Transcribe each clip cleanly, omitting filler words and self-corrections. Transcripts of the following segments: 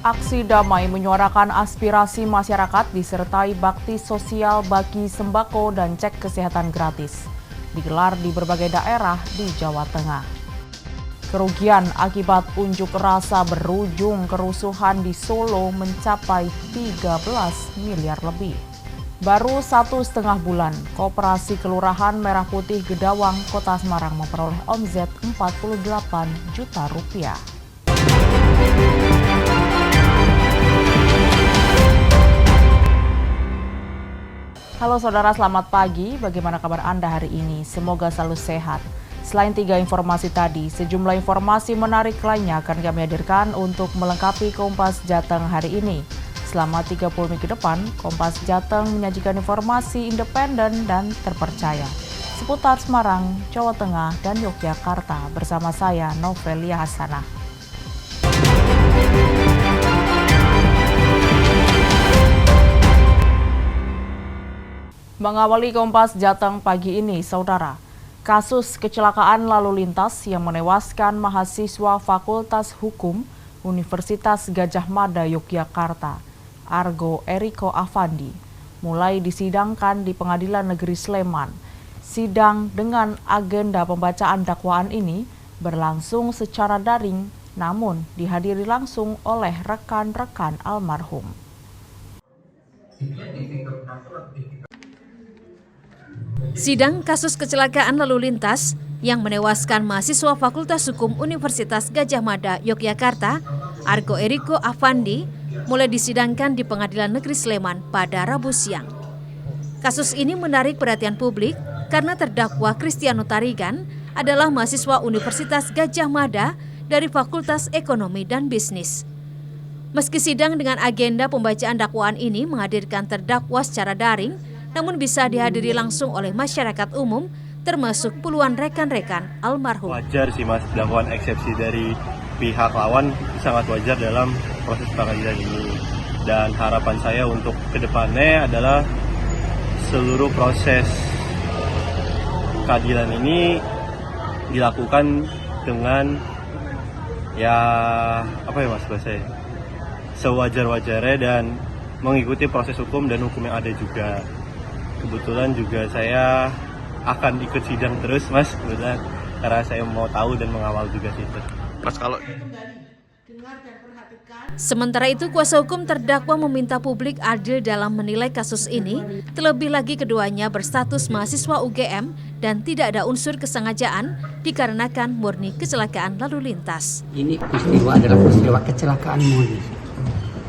Aksi damai menyuarakan aspirasi masyarakat disertai bakti sosial bagi sembako dan cek kesehatan gratis. Digelar di berbagai daerah di Jawa Tengah. Kerugian akibat unjuk rasa berujung kerusuhan di Solo mencapai 13 miliar lebih. Baru 1,5 bulan, Koperasi Kelurahan Merah Putih Gedawang, Kota Semarang memperoleh omzet 48 juta rupiah. Halo saudara, selamat pagi. Bagaimana kabar Anda hari ini? Semoga selalu sehat. Selain 3 informasi tadi, sejumlah informasi menarik lainnya akan kami hadirkan untuk melengkapi Kompas Jateng hari ini. Selama 30 menit ke depan, Kompas Jateng menyajikan informasi independen dan terpercaya seputar Semarang, Jawa Tengah, dan Yogyakarta bersama saya, Novelia Hasanah. Mengawali Kompas Jateng pagi ini, saudara, kasus kecelakaan lalu lintas yang menewaskan mahasiswa Fakultas Hukum Universitas Gadjah Mada Yogyakarta, Argo Eriko Afandi, mulai disidangkan di Pengadilan Negeri Sleman. Sidang dengan agenda pembacaan dakwaan ini berlangsung secara daring, namun dihadiri langsung oleh rekan-rekan almarhum. Sidang kasus kecelakaan lalu lintas yang menewaskan mahasiswa Fakultas Hukum Universitas Gadjah Mada Yogyakarta, Argo Eriko Afandi, mulai disidangkan di Pengadilan Negeri Sleman pada Rabu siang. Kasus ini menarik perhatian publik karena terdakwa Kristiano Tarigan adalah mahasiswa Universitas Gadjah Mada dari Fakultas Ekonomi dan Bisnis. Meski sidang dengan agenda pembacaan dakwaan ini menghadirkan terdakwa secara daring, namun bisa dihadiri langsung oleh masyarakat umum, termasuk puluhan rekan-rekan almarhum. Wajar sih Mas, dilakukan eksepsi dari pihak lawan sangat wajar dalam proses pengadilan ini. Dan harapan saya untuk kedepannya adalah seluruh proses keadilan ini dilakukan dengan Mas bahasanya, sewajar-wajarnya dan mengikuti proses hukum dan hukum yang ada juga. Kebetulan juga saya akan ikut sidang terus, Mas, kebetulan karena saya mau tahu dan mengawal juga situ. Mas, kalau Sementara itu, kuasa hukum terdakwa meminta publik adil dalam menilai kasus ini, terlebih lagi keduanya berstatus mahasiswa UGM dan tidak ada unsur kesengajaan dikarenakan murni kecelakaan lalu lintas. Ini peristiwa adalah peristiwa kecelakaan murni.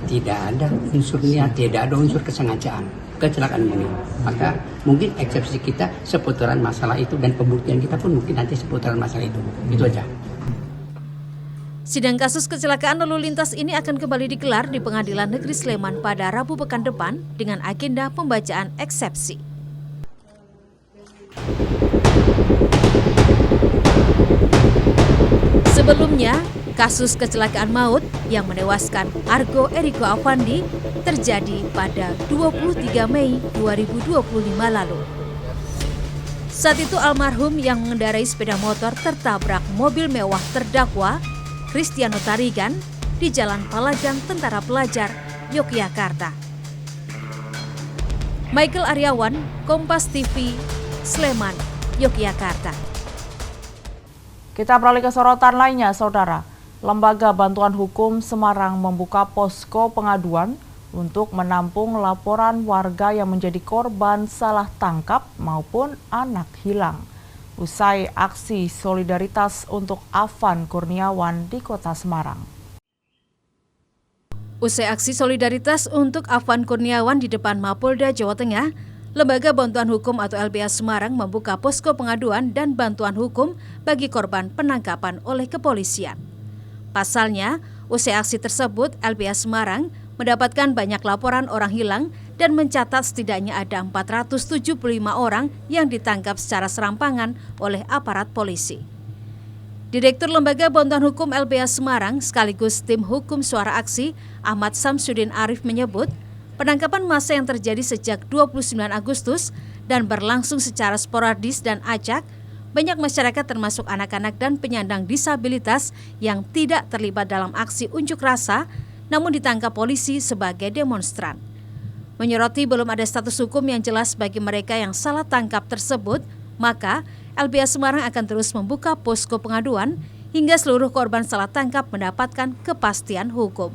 Tidak ada unsurnya, tidak ada unsur kesengajaan. Kecelakaan murni. Maka mungkin eksepsi kita seputaran masalah itu dan pembuktian kita pun mungkin nanti seputaran masalah itu. Itu aja. Sidang kasus kecelakaan lalu lintas ini akan kembali digelar di Pengadilan Negeri Sleman pada Rabu pekan depan dengan agenda pembacaan eksepsi. Sebelumnya, kasus kecelakaan maut yang menewaskan Argo Eriko Afandi terjadi pada 23 Mei 2025 lalu. Saat itu almarhum yang mengendarai sepeda motor tertabrak mobil mewah terdakwa Kristiano Tarigan di Jalan Palagan Tentara Pelajar, Yogyakarta. Michael Aryawan, Kompas TV, Sleman, Yogyakarta. Kita beralih ke sorotan lainnya, saudara. Lembaga Bantuan Hukum Semarang membuka posko pengaduan untuk menampung laporan warga yang menjadi korban salah tangkap maupun anak hilang. Usai aksi solidaritas untuk Afan Kurniawan di Kota Semarang. Usai aksi solidaritas untuk Afan Kurniawan di depan Mapolda Jawa Tengah, Lembaga Bantuan Hukum atau LBH Semarang membuka posko pengaduan dan bantuan hukum bagi korban penangkapan oleh kepolisian. Pasalnya, usai aksi tersebut, LBH Semarang mendapatkan banyak laporan orang hilang dan mencatat setidaknya ada 475 orang yang ditangkap secara serampangan oleh aparat polisi. Direktur Lembaga Bantuan Hukum LBH Semarang sekaligus tim hukum suara aksi Ahmad Samsudin Arif menyebut, penangkapan massa yang terjadi sejak 29 Agustus dan berlangsung secara sporadis dan acak, banyak masyarakat termasuk anak-anak dan penyandang disabilitas yang tidak terlibat dalam aksi unjuk rasa, namun ditangkap polisi sebagai demonstran. Menyoroti belum ada status hukum yang jelas bagi mereka yang salah tangkap tersebut, maka LBH Semarang akan terus membuka posko pengaduan hingga seluruh korban salah tangkap mendapatkan kepastian hukum.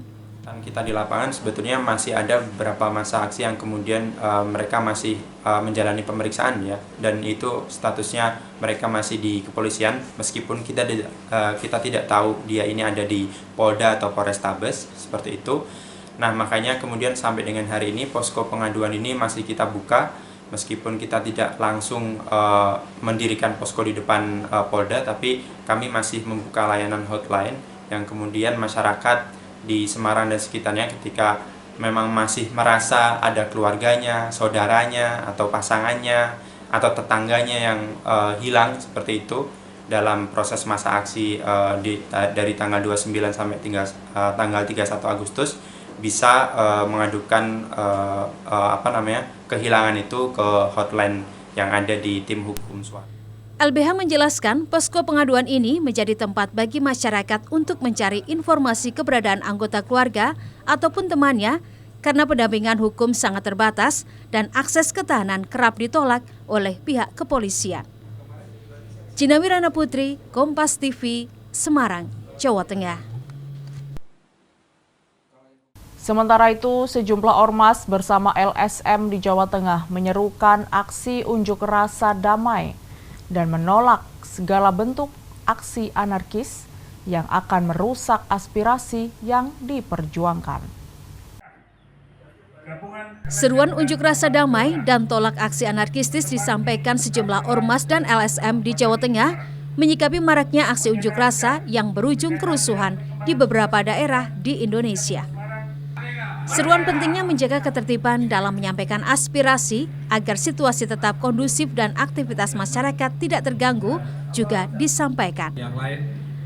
Kita di lapangan sebetulnya masih ada beberapa masa aksi yang kemudian mereka masih menjalani pemeriksaan ya, dan itu statusnya mereka masih di kepolisian meskipun kita tidak tahu dia ini ada di Polda atau Polrestabes seperti itu. Nah, makanya kemudian sampai dengan hari ini posko pengaduan ini masih kita buka meskipun kita tidak langsung mendirikan posko di depan Polda, tapi kami masih membuka layanan hotline yang kemudian masyarakat di Semarang dan sekitarnya ketika memang masih merasa ada keluarganya, saudaranya, atau pasangannya, atau tetangganya yang hilang seperti itu dalam proses masa aksi dari tanggal 29 sampai tanggal 31 Agustus bisa mengadukan kehilangan itu ke hotline yang ada di tim hukum SWAT. LBH menjelaskan posko pengaduan ini menjadi tempat bagi masyarakat untuk mencari informasi keberadaan anggota keluarga ataupun temannya karena pendampingan hukum sangat terbatas dan akses ketahanan kerap ditolak oleh pihak kepolisian. Gina Wirana Putri, Kompas TV, Semarang, Jawa Tengah. Sementara itu, sejumlah ormas bersama LSM di Jawa Tengah menyerukan aksi unjuk rasa damai dan menolak segala bentuk aksi anarkis yang akan merusak aspirasi yang diperjuangkan. Seruan unjuk rasa damai dan tolak aksi anarkistis disampaikan sejumlah ormas dan LSM di Jawa Tengah menyikapi maraknya aksi unjuk rasa yang berujung kerusuhan di beberapa daerah di Indonesia. Seruan pentingnya menjaga ketertiban dalam menyampaikan aspirasi agar situasi tetap kondusif dan aktivitas masyarakat tidak terganggu juga disampaikan.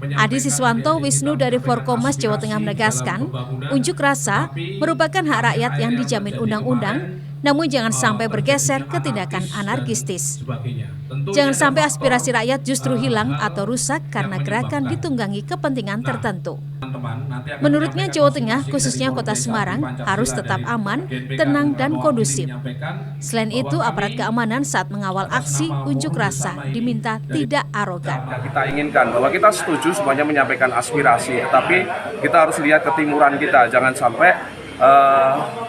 Adi Siswanto Wisnu dari Forkomas Jawa Tengah menegaskan, unjuk rasa merupakan hak rakyat yang dijamin undang-undang, namun jangan sampai bergeser ke tindakan anarkistis. Jangan sampai aspirasi rakyat justru hilang atau rusak karena gerakan ditunggangi kepentingan tertentu. Menurutnya Jawa Tengah, khususnya kota Semarang, harus tetap aman, tenang, dan kondusif. Selain itu, aparat keamanan saat mengawal aksi unjuk rasa diminta tidak arogan. Kita inginkan bahwa kita setuju semuanya menyampaikan aspirasi, tetapi kita harus lihat ketimuran kita. Jangan sampai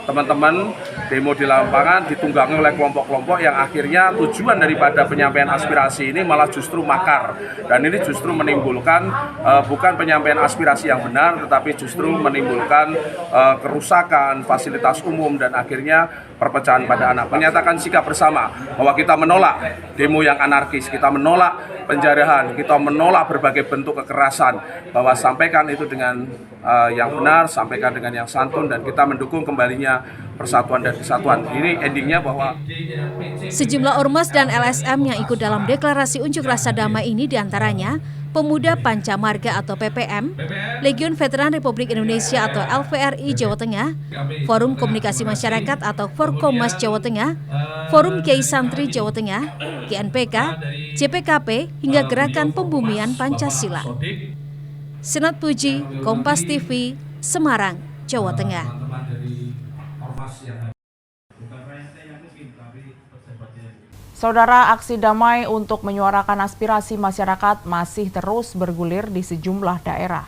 teman-teman demo di lapangan ditunggangi oleh kelompok-kelompok yang akhirnya tujuan daripada penyampaian aspirasi ini malah justru makar, dan ini justru menimbulkan bukan penyampaian aspirasi yang benar, tetapi justru menimbulkan kerusakan fasilitas umum dan akhirnya perpecahan pada anak. Menyatakan sikap bersama bahwa kita menolak demo yang anarkis, kita menolak penjarahan, kita menolak berbagai bentuk kekerasan, bahwa sampaikan itu dengan yang benar, sampaikan dengan yang santun, dan kita mendukung kembalinya persatuan dan kesatuan. Ini endingnya bahwa sejumlah ormas dan LSM yang ikut dalam deklarasi unjuk rasa damai ini diantaranya Pemuda Panca Marga atau PPM, Legiun Veteran Republik Indonesia atau LVRI Jawa Tengah, Forum Komunikasi Masyarakat atau Forkomas Jawa Tengah, Forum Kiai Santri Jawa Tengah, GNPK, JPKP, hingga Gerakan Pembumian Pancasila. Senat Puji, Kompas TV, Semarang, Jawa Tengah. Saudara, aksi damai untuk menyuarakan aspirasi masyarakat masih terus bergulir di sejumlah daerah.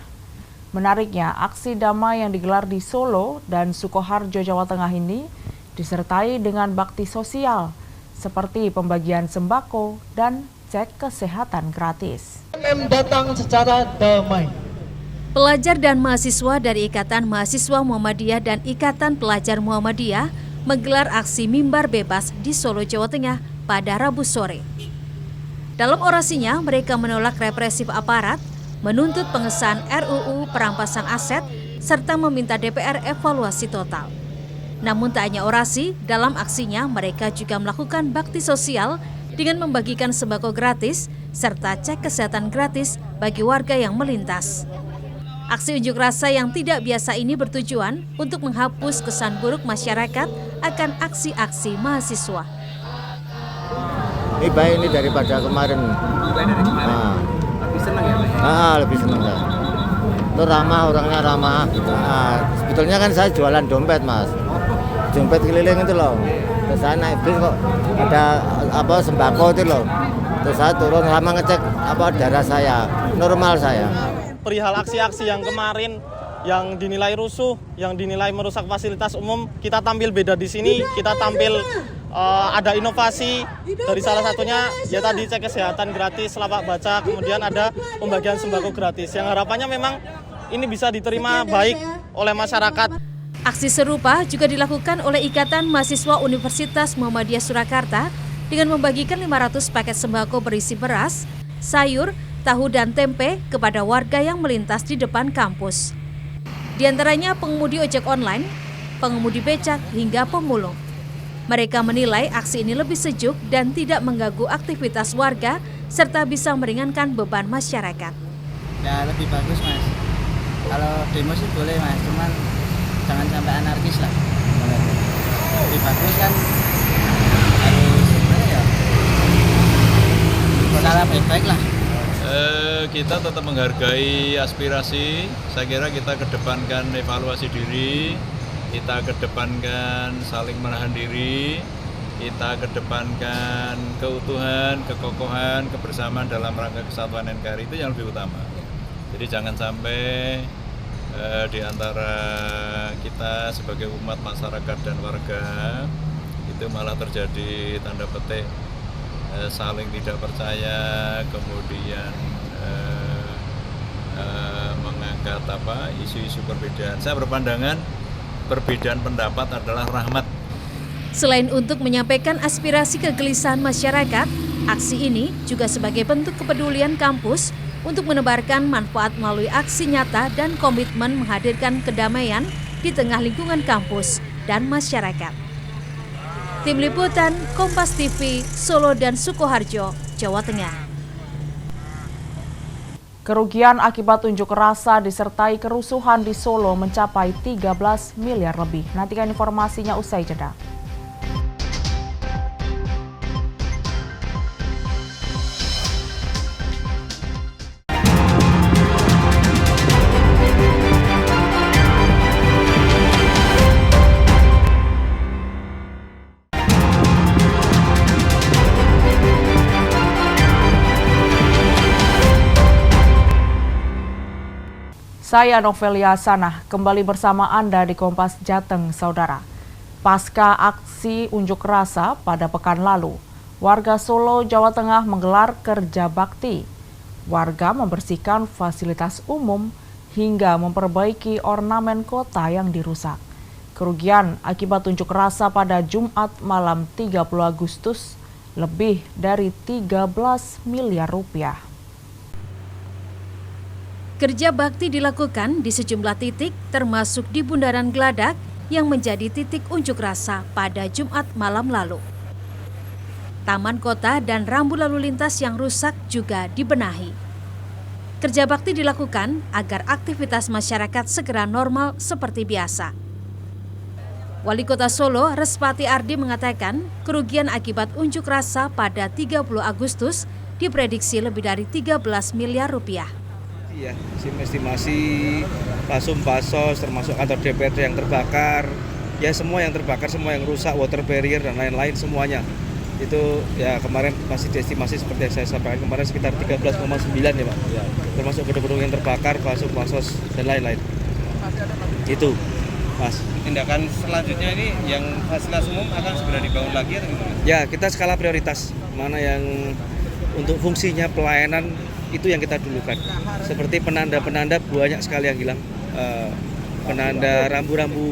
Menariknya, aksi damai yang digelar di Solo dan Sukoharjo, Jawa Tengah ini disertai dengan bakti sosial seperti pembagian sembako dan cek kesehatan gratis. Datang secara damai. Pelajar dan mahasiswa dari Ikatan Mahasiswa Muhammadiyah dan Ikatan Pelajar Muhammadiyah menggelar aksi mimbar bebas di Solo, Jawa Tengah pada Rabu sore. Dalam orasinya, mereka menolak represif aparat, menuntut pengesahan RUU perampasan aset, serta meminta DPR evaluasi total. Namun tak hanya orasi, dalam aksinya mereka juga melakukan bakti sosial dengan membagikan sembako gratis, serta cek kesehatan gratis bagi warga yang melintas. Aksi unjuk rasa yang tidak biasa ini bertujuan untuk menghapus kesan buruk masyarakat akan aksi-aksi mahasiswa. Ini baik ini daripada kemarin. Lebih senang ya? Lebih senang ya. Itu ramah, orangnya ramah. Nah, sebetulnya kan saya jualan dompet, Mas. Dompet keliling itu loh. Terus saya naik bis kok ada sembako itu loh. Terus saya turun sama ngecek darah saya, normal saya. Perihal aksi-aksi yang kemarin yang dinilai rusuh, yang dinilai merusak fasilitas umum, kita tampil beda di sini. Kita tampil ada inovasi dari salah satunya ya tadi cek kesehatan gratis, lapak baca, kemudian ada pembagian sembako gratis. Yang harapannya memang ini bisa diterima baik oleh masyarakat. Aksi serupa juga dilakukan oleh Ikatan Mahasiswa Universitas Muhammadiyah Surakarta dengan membagikan 500 paket sembako berisi beras, sayur, tahu dan tempe kepada warga yang melintas di depan kampus. Di antaranya pengemudi ojek online, pengemudi becak hingga pemulung. Mereka menilai aksi ini lebih sejuk dan tidak mengganggu aktivitas warga serta bisa meringankan beban masyarakat. Ya lebih bagus, Mas. Kalau demo sih boleh, Mas, cuman jangan sampai anarkis lah. Lebih bagus kan harus berkala baik-baik lah. Kita tetap menghargai aspirasi. Saya kira kita kedepankan evaluasi diri, kita kedepankan saling menahan diri, kita kedepankan keutuhan, kekokohan, kebersamaan dalam rangka kesatuan NKRI, itu yang lebih utama. Jadi jangan sampai di antara kita sebagai umat masyarakat dan warga itu malah terjadi tanda petik saling tidak percaya, kemudian mengangkat isu-isu perbedaan. Saya berpandangan perbedaan pendapat adalah rahmat. Selain untuk menyampaikan aspirasi kegelisahan masyarakat, aksi ini juga sebagai bentuk kepedulian kampus untuk menebarkan manfaat melalui aksi nyata dan komitmen menghadirkan kedamaian di tengah lingkungan kampus dan masyarakat. Tim Liputan Kompas TV, Solo dan Sukoharjo, Jawa Tengah. Kerugian akibat unjuk rasa disertai kerusuhan di Solo mencapai 13 miliar lebih. Nantikan informasinya usai jeda. Saya Novelia Sanah, kembali bersama Anda di Kompas Jateng, Saudara. Pasca aksi unjuk rasa pada pekan lalu, warga Solo, Jawa Tengah menggelar kerja bakti. Warga membersihkan fasilitas umum hingga memperbaiki ornamen kota yang dirusak. Kerugian akibat unjuk rasa pada Jumat malam 30 Agustus lebih dari 13 miliar rupiah. Kerja bakti dilakukan di sejumlah titik termasuk di Bundaran Geladak yang menjadi titik unjuk rasa pada Jumat malam lalu. Taman kota dan rambu lalu lintas yang rusak juga dibenahi. Kerja bakti dilakukan agar aktivitas masyarakat segera normal seperti biasa. Wali Kota Solo, Respati Ardi mengatakan kerugian akibat unjuk rasa pada 30 Agustus diprediksi lebih dari 13 miliar rupiah. Ya, estimasi pasum-pasos termasuk kantor DPRD yang terbakar, ya semua yang terbakar, semua yang rusak, water barrier dan lain-lain semuanya. Itu ya kemarin masih diestimasi seperti yang saya sampaikan kemarin sekitar 13,9 ya Pak. Ya, termasuk gedung-gedung yang terbakar, pasum-pasos dan lain-lain. Itu, Mas. Tindakan selanjutnya ini yang fasilitas umum akan segera dibangun lagi atau gimana? Ya, kita skala prioritas. Mana yang untuk fungsinya pelayanan itu yang kita dulukan. Seperti penanda-penanda banyak sekali yang hilang. Penanda rambu-rambu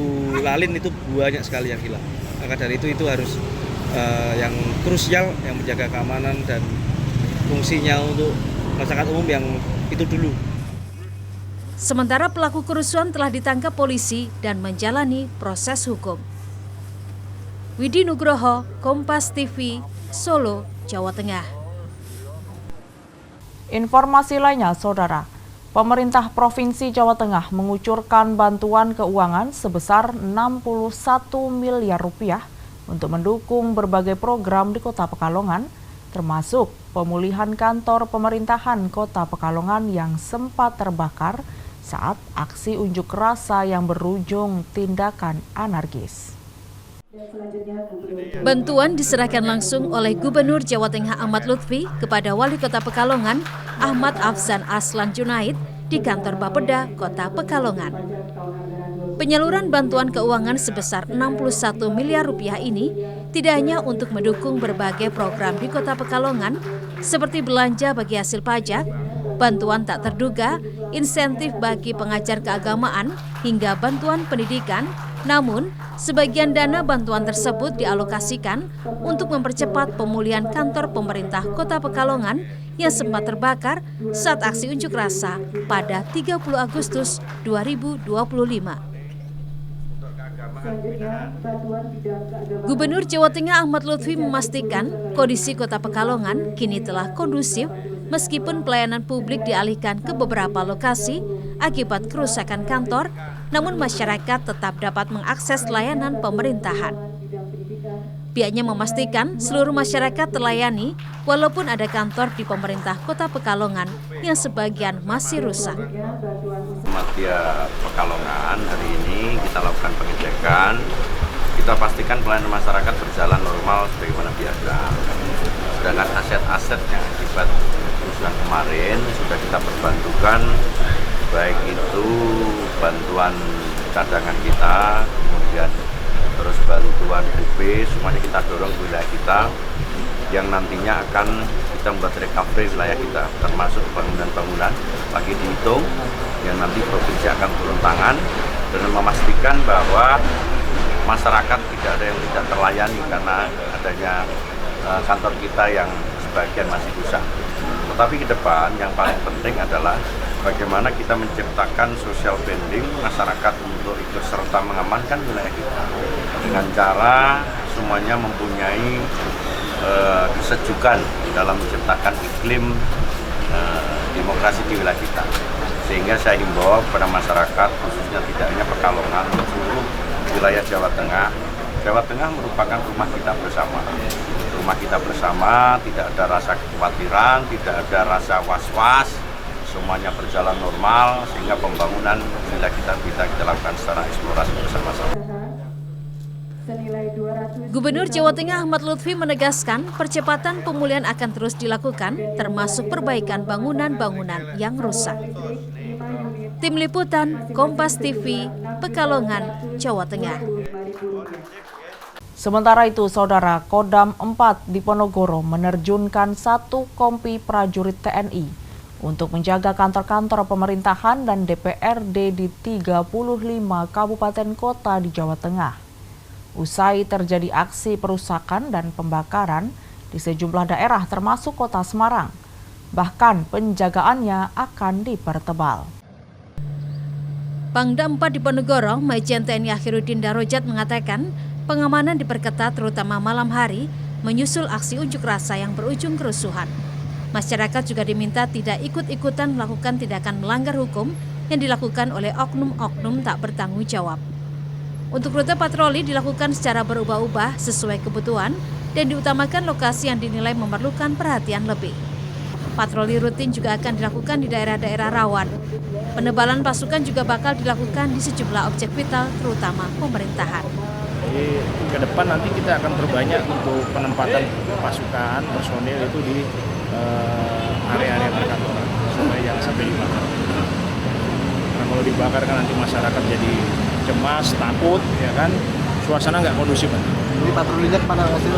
lalin itu banyak sekali yang hilang. Maka dari itu harus yang krusial yang menjaga keamanan dan fungsinya untuk masyarakat umum yang itu dulu. Sementara pelaku kerusuhan telah ditangkap polisi dan menjalani proses hukum. Widi Nugroho, Kompas TV, Solo, Jawa Tengah. Informasi lainnya, Saudara. Pemerintah Provinsi Jawa Tengah mengucurkan bantuan keuangan sebesar 61 miliar rupiah untuk mendukung berbagai program di Kota Pekalongan, termasuk pemulihan kantor pemerintahan Kota Pekalongan yang sempat terbakar saat aksi unjuk rasa yang berujung tindakan anarkis. Bantuan diserahkan langsung oleh Gubernur Jawa Tengah Ahmad Lutfi kepada Wali Kota Pekalongan Ahmad Afzan Aslan Junaid di kantor Bapeda Kota Pekalongan. Penyaluran bantuan keuangan sebesar 61 miliar rupiah ini tidak hanya untuk mendukung berbagai program di Kota Pekalongan seperti belanja bagi hasil pajak, bantuan tak terduga, insentif bagi pengajar keagamaan, hingga bantuan pendidikan. Namun, sebagian dana bantuan tersebut dialokasikan untuk mempercepat pemulihan kantor pemerintah Kota Pekalongan yang sempat terbakar saat aksi unjuk rasa pada 30 Agustus 2025. Gubernur Jawa Tengah Ahmad Lutfi memastikan kondisi Kota Pekalongan kini telah kondusif meskipun pelayanan publik dialihkan ke beberapa lokasi akibat kerusakan kantor, namun masyarakat tetap dapat mengakses layanan pemerintahan. Pihaknya memastikan seluruh masyarakat terlayani walaupun ada kantor di pemerintah Kota Pekalongan yang sebagian masih rusak. Madya Pekalongan hari ini kita lakukan pengecekan, kita pastikan pelayanan masyarakat berjalan normal sebagaimana biasa. Sedangkan aset-aset yang akibat kerusuhan kemarin sudah kita perbantukan, baik itu bantuan cadangan kita, kemudian terus bantuan UP, semuanya kita dorong ke wilayah kita yang nantinya akan kita membuat recovery wilayah kita, termasuk bangunan-bangunan lagi dihitung yang nanti provinsi akan turun tangan dan memastikan bahwa masyarakat tidak ada yang tidak terlayani karena adanya kantor kita yang sebagian masih rusak. Tetapi ke depan yang paling penting adalah bagaimana kita menciptakan social bonding masyarakat untuk ikut serta mengamankan wilayah kita dengan cara semuanya mempunyai kesejukan dalam menciptakan iklim demokrasi di wilayah kita. Sehingga saya himbau kepada masyarakat khususnya tidak hanya Pekalongan, seluruh wilayah Jawa Tengah. Jawa Tengah merupakan rumah kita bersama. Rumah kita bersama, tidak ada rasa kekhawatiran, tidak ada rasa was-was. Semuanya berjalan normal sehingga pembangunan wilayah kita bisa kita lakukan secara eksplorasi bersama-sama. Gubernur Jawa Tengah Ahmad Lutfi menegaskan percepatan pemulihan akan terus dilakukan termasuk perbaikan bangunan-bangunan yang rusak. Tim Liputan Kompas TV Pekalongan, Jawa Tengah. Sementara itu, Saudara, Kodam 4 di Ponorogo menerjunkan 1 kompi prajurit TNI untuk menjaga kantor-kantor pemerintahan dan DPRD di 35 kabupaten kota di Jawa Tengah. Usai terjadi aksi perusakan dan pembakaran di sejumlah daerah termasuk kota Semarang, bahkan penjagaannya akan dipertebal. Pangdam 4 di Ponorogo, Majen TNI Akhiruddin Darojat mengatakan pengamanan diperketat terutama malam hari menyusul aksi unjuk rasa yang berujung kerusuhan. Masyarakat juga diminta tidak ikut-ikutan melakukan tindakan melanggar hukum yang dilakukan oleh oknum-oknum tak bertanggung jawab. Untuk rute patroli dilakukan secara berubah-ubah sesuai kebutuhan dan diutamakan lokasi yang dinilai memerlukan perhatian lebih. Patroli rutin juga akan dilakukan di daerah-daerah rawan. Penebalan pasukan juga bakal dilakukan di sejumlah objek vital terutama pemerintahan. Jadi ke depan nanti kita akan perbanyak untuk penempatan pasukan personil itu di area-area perkantoran supaya jangan sampai dibakar. Karena kalau dibakar kan nanti masyarakat jadi cemas, takut, ya kan, suasana nggak kondusif. Jadi patrolinya kemana hasil?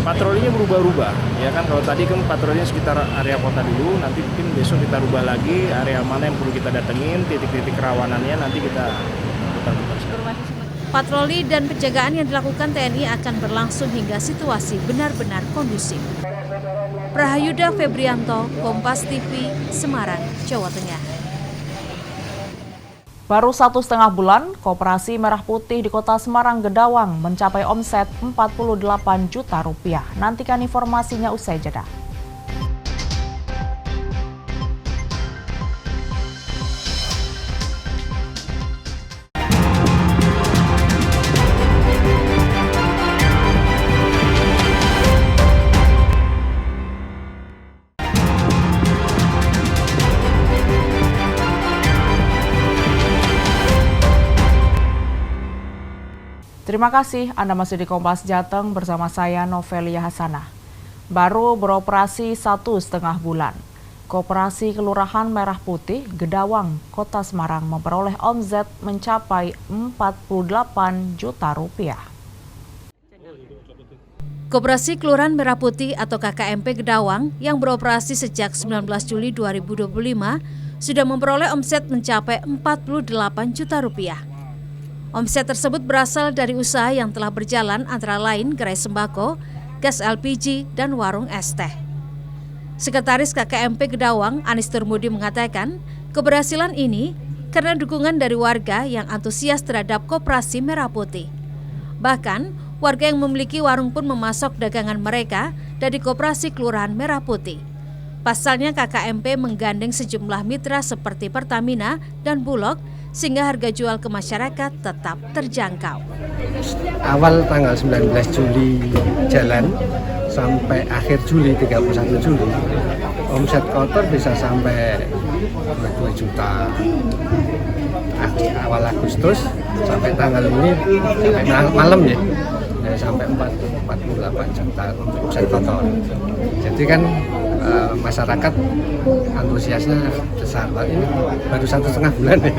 Patrolinya berubah-ubah, ya kan. Kalau tadi kan patrolinya sekitar area kota dulu, nanti mungkin besok kita rubah lagi area mana yang perlu kita datengin, titik-titik kerawanannya nanti kita putar-putar. Patroli dan penjagaan yang dilakukan TNI akan berlangsung hingga situasi benar-benar kondusif. Prahayuda Febrianto, Kompas TV, Semarang, Jawa Tengah. Baru 1,5 bulan, Koperasi Merah Putih di Kota Semarang Gedawang mencapai omset 48 juta rupiah. Nantikan informasinya usai jeda. Terima kasih Anda masih di Kompas Jateng bersama saya Novelia Hasanah. Baru beroperasi 1,5 bulan. Koperasi Kelurahan Merah Putih, Gedawang, Kota Semarang memperoleh omset mencapai 48 juta rupiah. Koperasi Kelurahan Merah Putih atau KKMP Gedawang yang beroperasi sejak 19 Juli 2025 sudah memperoleh omset mencapai 48 juta rupiah. Omset tersebut berasal dari usaha yang telah berjalan antara lain gerai sembako, gas LPG, dan warung es teh. Sekretaris KKMP Gedawang, Anis Turmudi mengatakan, keberhasilan ini karena dukungan dari warga yang antusias terhadap Koperasi Merah Putih. Bahkan, warga yang memiliki warung pun memasok dagangan mereka dari Koperasi Kelurahan Merah Putih. Pasalnya KKMP menggandeng sejumlah mitra seperti Pertamina dan Bulog sehingga harga jual ke masyarakat tetap terjangkau. Awal tanggal 19 Juli jalan sampai akhir Juli 31 Juli omset kotor bisa sampai 22 juta. Awal Agustus sampai tanggal ini sampai malam ya sampai 48 juta untuk omset kotor. Jadi kan masyarakat antusiasnya besar. Ini baru 1,5 bulan ya.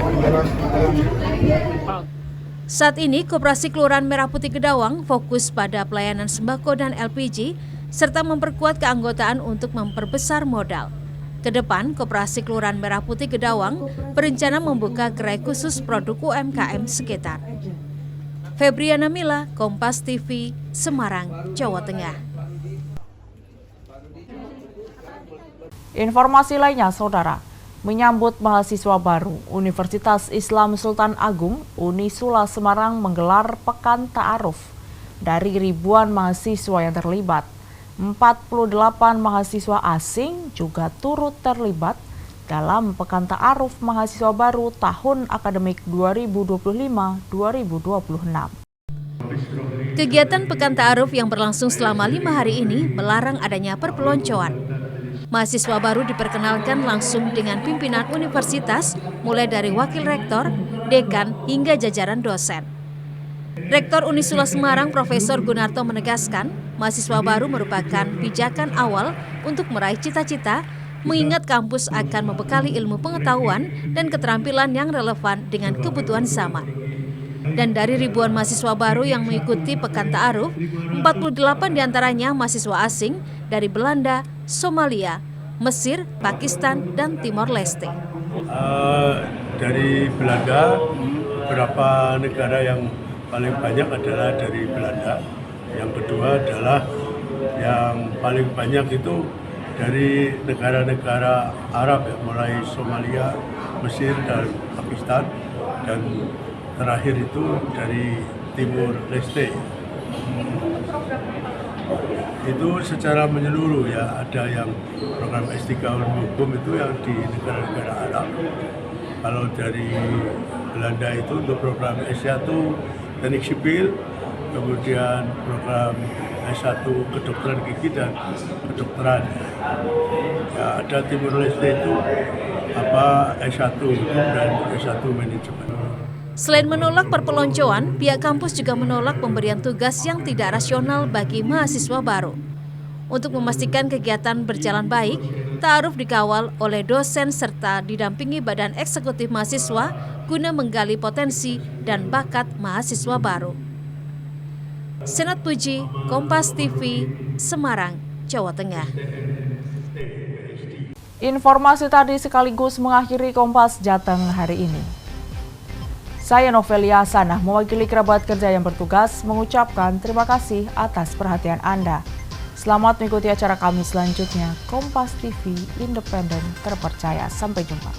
Saat ini, Koperasi Kelurahan Merah Putih Gedawang fokus pada pelayanan sembako dan LPG, serta memperkuat keanggotaan untuk memperbesar modal. Kedepan, Koperasi Kelurahan Merah Putih Gedawang berencana membuka gerai khusus produk UMKM sekitar. Febriana Mila, Kompas TV, Semarang, Jawa Tengah. Informasi lainnya, Saudara. Menyambut mahasiswa baru, Universitas Islam Sultan Agung Unisula Semarang menggelar Pekan Ta'aruf. Dari ribuan mahasiswa yang terlibat, 48 mahasiswa asing juga turut terlibat dalam Pekan Ta'aruf mahasiswa baru tahun akademik 2025-2026. Kegiatan Pekan Ta'aruf yang berlangsung selama 5 hari ini melarang adanya perpeloncoan. Mahasiswa baru diperkenalkan langsung dengan pimpinan universitas, mulai dari wakil rektor, dekan, hingga jajaran dosen. Rektor Unisula Semarang, Profesor Gunarto menegaskan, mahasiswa baru merupakan pijakan awal untuk meraih cita-cita, mengingat kampus akan membekali ilmu pengetahuan dan keterampilan yang relevan dengan kebutuhan zaman. Dan dari ribuan mahasiswa baru yang mengikuti Pekan Ta'aruf, 48 diantaranya mahasiswa asing dari Belanda, Somalia, Mesir, Pakistan, dan Timor Leste. Dari Belanda, beberapa negara yang paling banyak adalah dari Belanda. Yang kedua adalah yang paling banyak itu dari negara-negara Arab, ya, mulai Somalia, Mesir, dan Pakistan, dan terakhir itu dari Timor Leste. Itu secara menyeluruh ya, ada yang program S3 hukum itu yang di negara-negara Arab. Kalau dari Belanda itu untuk program S1 teknik sipil, kemudian program S1 kedokteran gigi dan kedokteran. Ya, ada Timor Leste itu S1 hukum dan S1 manajemen. Selain menolak perpeloncoan, pihak kampus juga menolak pemberian tugas yang tidak rasional bagi mahasiswa baru. Untuk memastikan kegiatan berjalan baik, Ta'aruf dikawal oleh dosen serta didampingi badan eksekutif mahasiswa guna menggali potensi dan bakat mahasiswa baru. Senat Puji, Kompas TV, Semarang, Jawa Tengah. Informasi tadi sekaligus mengakhiri Kompas Jateng hari ini. Saya Novelia Hasanah, mewakili kerabat kerja yang bertugas, mengucapkan terima kasih atas perhatian Anda. Selamat mengikuti acara kami selanjutnya. Kompas TV, independen, terpercaya. Sampai jumpa.